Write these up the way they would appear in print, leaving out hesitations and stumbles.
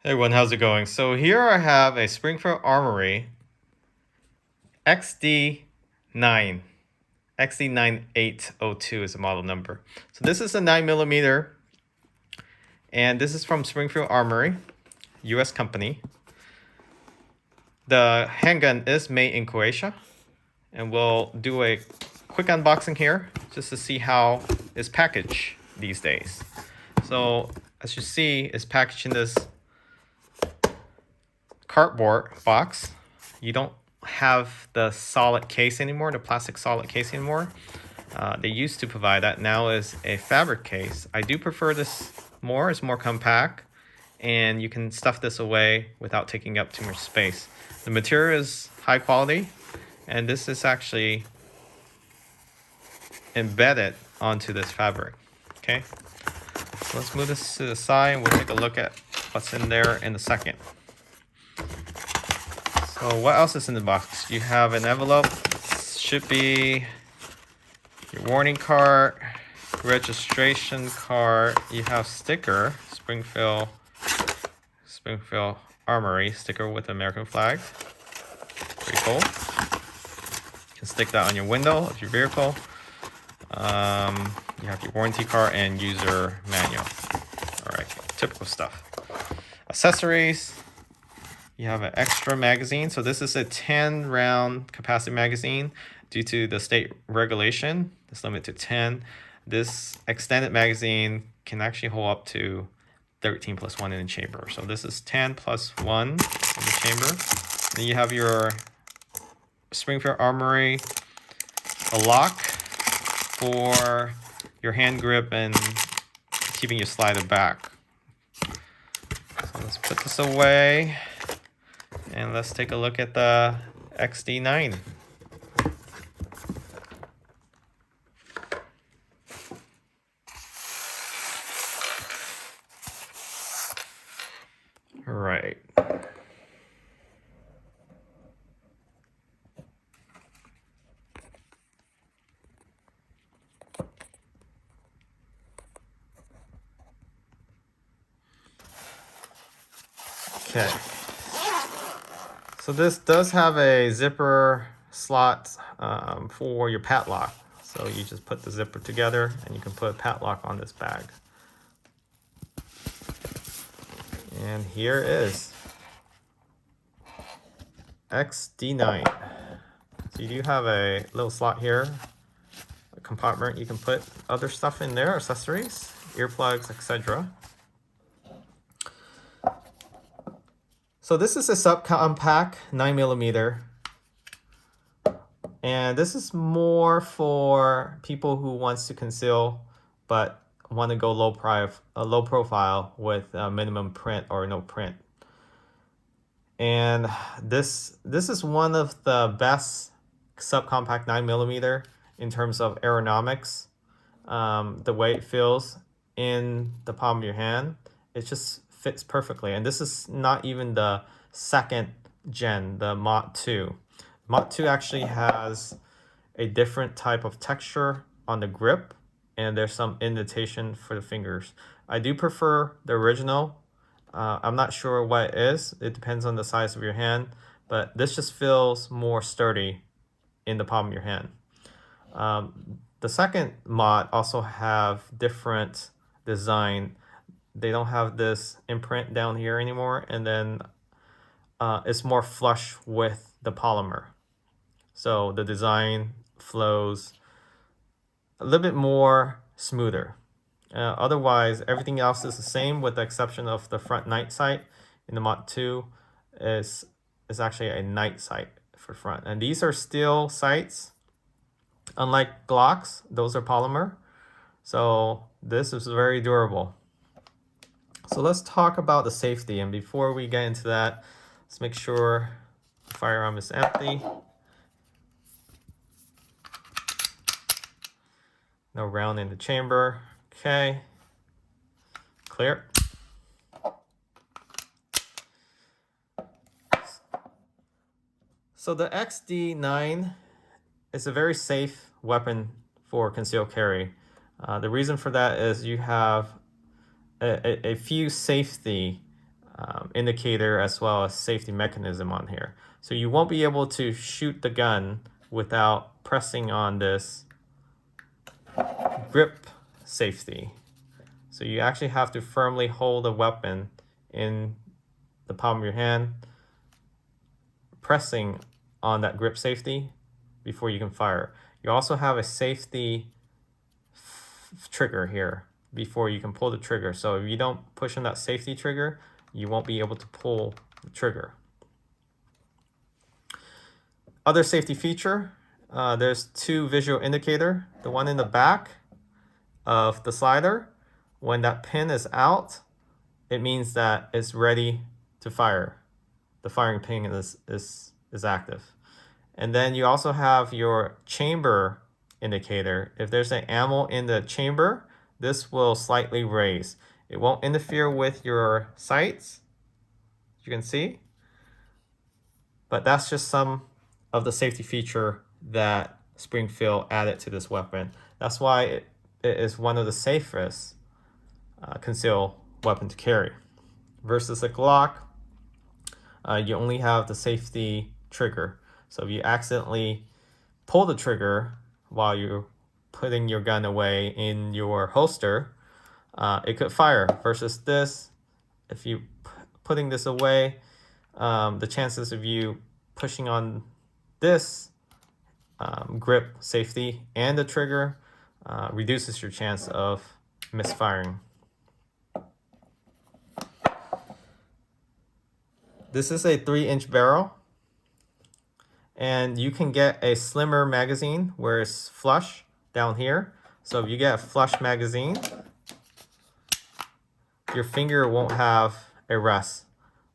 Hey everyone, how's it going? So here I have a Springfield Armory XD9. XD9802 is the model number. So this is a 9mm, and this is from Springfield Armory, US company. The handgun is made in Croatia, and we'll do a quick unboxing here just to see how it's packaged these days. So as you see, it's packaged in this cardboard box. You don't have the solid case anymore, the plastic solid case anymore. They used to provide that. Now is a fabric case. I do prefer this more. It's more compact, and you can stuff this away without taking up too much space. The material is high quality, and this is actually embedded onto this fabric. Okay, so let's move this to the side, and we'll take a look at what's in there in a second. So what else is in the box? You have an envelope. Should be your warning card, registration card. You have sticker, Springfield Armory sticker with the American flag. Pretty cool. You can stick that on your window of your vehicle. You have your warranty card and user manual. All right, typical stuff. Accessories. You have an extra magazine. So this is a 10 round capacity magazine. Due to the state regulation, it's limited to 10. This extended magazine can actually hold up to 13 plus 1 in the chamber. So this is 10 plus 1 in the chamber. Then you have your Springfield Armory, a lock for your hand grip and keeping your slider back. So let's put this away. And let's take a look at the XD9. All right. Okay. So this does have a zipper slot for your padlock. So you just put the zipper together and you can put a padlock on this bag. And here is XD9. So you do have a little slot here, a compartment. You can put other stuff in there, accessories, earplugs, etc. So this is a subcompact 9mm, and this is more for people who wants to conceal but want to go low profile with minimum print or no print. And this is one of the best subcompact 9mm in terms of ergonomics. The way it feels in the palm of your hand, it just fits perfectly. And this is not even the second gen, the Mod 2. Mod 2 actually has a different type of texture on the grip, and there's some indentation for the fingers. I do prefer the original. I'm not sure what it is. It depends on the size of your hand, but this just feels more sturdy in the palm of your hand. The second mod also have different design. They don't have this imprint down here anymore, and then it's more flush with the polymer. So the design flows a little bit more smoother. Otherwise, everything else is the same with the exception of the front night sight. In the Mod 2 is actually a night sight for front. And these are steel sights. Unlike Glocks, those are polymer. So this is very durable. So let's talk about the safety. And before we get into that, let's make sure the firearm is empty. No round in the chamber. Okay. Clear. So the XD9 is a very safe weapon for concealed carry. The reason for that is you have a few safety indicator as well as safety mechanism on here. So you won't be able to shoot the gun without pressing on this grip safety. So you actually have to firmly hold the weapon in the palm of your hand, pressing on that grip safety before you can fire. You also have a safety trigger here before you can pull the trigger. So if you don't push on that safety trigger, you won't be able to pull the trigger. Other safety feature, there's two visual indicator. The one in the back of the slider, when that pin is out, it means that it's ready to fire. The firing pin is active. And then you also have your chamber indicator. If there's an ammo in the chamber, this will slightly raise. It won't interfere with your sights, as you can see. But that's just some of the safety feature that Springfield added to this weapon. That's why it is one of the safest concealed weapon to carry. Versus a Glock, you only have the safety trigger. So if you accidentally pull the trigger while you're putting your gun away in your holster, it could fire. Versus this, if you putting this away, the chances of you pushing on this grip safety and the trigger reduces your chance of misfiring. This is a 3-inch barrel, and you can get a slimmer magazine where it's flush down here. So if you get a flush magazine, your finger won't have a rest,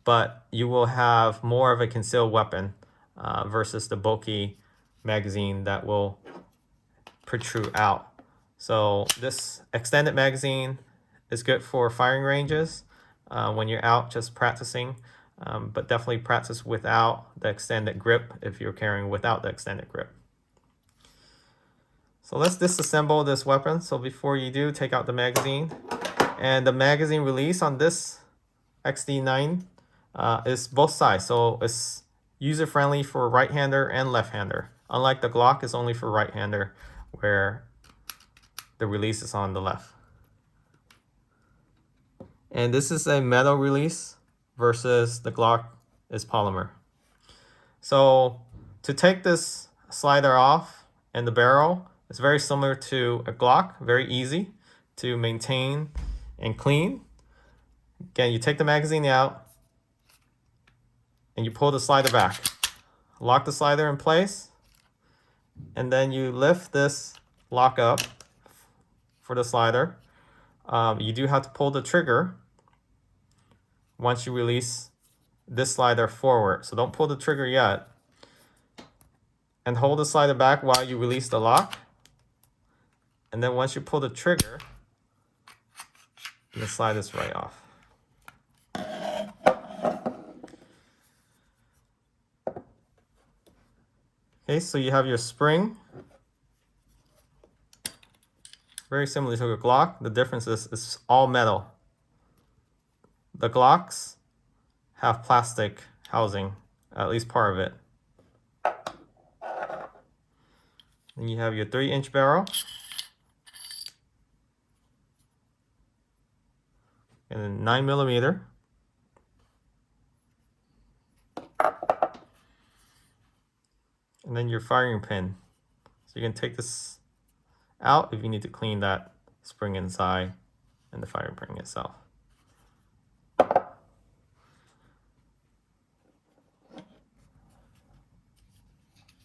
but you will have more of a concealed weapon versus the bulky magazine that will protrude out. So this extended magazine is good for firing ranges when you're out just practicing. But definitely practice without the extended grip if you're carrying without the extended grip. So let's disassemble this weapon. So before you do, take out the magazine. And the magazine release on this XD9 is both sides. So it's user-friendly for right-hander and left-hander. Unlike the Glock, it's only for right-hander where the release is on the left. And this is a metal release versus the Glock is polymer. So to take this slider off and the barrel, it's very similar to a Glock, very easy to maintain and clean. Again, you take the magazine out and you pull the slider back. Lock the slider in place, and then you lift this lock up for the slider. You do have to pull the trigger once you release this slider forward. So don't pull the trigger yet. And hold the slider back while you release the lock. And then once you pull the trigger, you can slide this right off. Okay, so you have your spring. Very similar to a Glock. The difference is it's all metal. The Glocks have plastic housing, at least part of it. Then you have your 3-inch barrel. And then 9mm. And then your firing pin. So you can take this out if you need to clean that spring inside and the firing pin itself.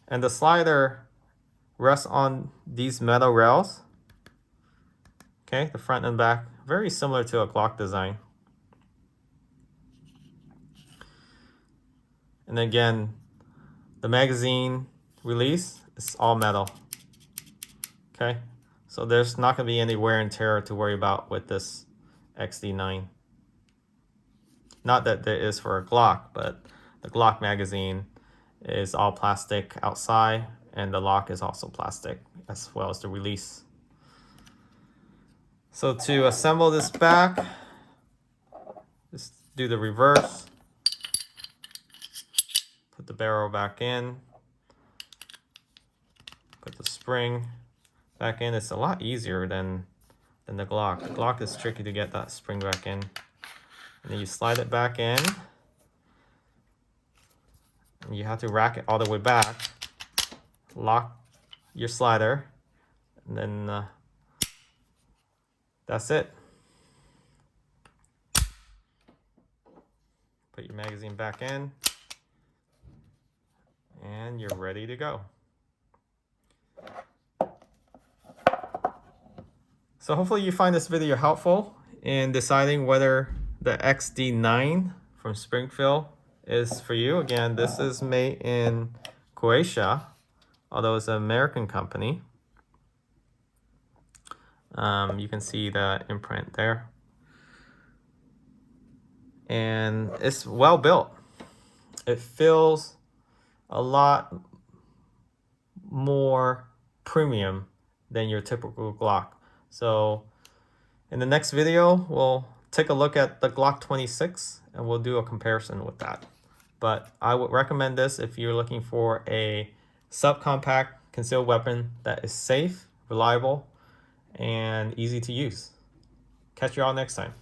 And the slider rests on these metal rails. Okay, the front and back, very similar to a Glock design. And again, the magazine release is all metal. Okay, so there's not going to be any wear and tear to worry about with this XD9. Not that there is for a Glock, but the Glock magazine is all plastic outside, and the lock is also plastic, as well as the release. So to assemble this back, just do the reverse. Put the barrel back in. Put the spring back in. It's a lot easier than the Glock. The Glock is tricky to get that spring back in. And then you slide it back in. And you have to rack it all the way back. Lock your slider. And then that's it. Put your magazine back in. And you're ready to go. So hopefully you find this video helpful in deciding whether the XD9 from Springfield is for you. Again, this is made in Croatia, although it's an American company. You can see the imprint there. And it's well built. It feels a lot more premium than your typical Glock. So in the next video, we'll take a look at the Glock 26 and we'll do a comparison with that. But I would recommend this if you're looking for a subcompact concealed weapon that is safe, reliable, and easy to use. Catch you all next time.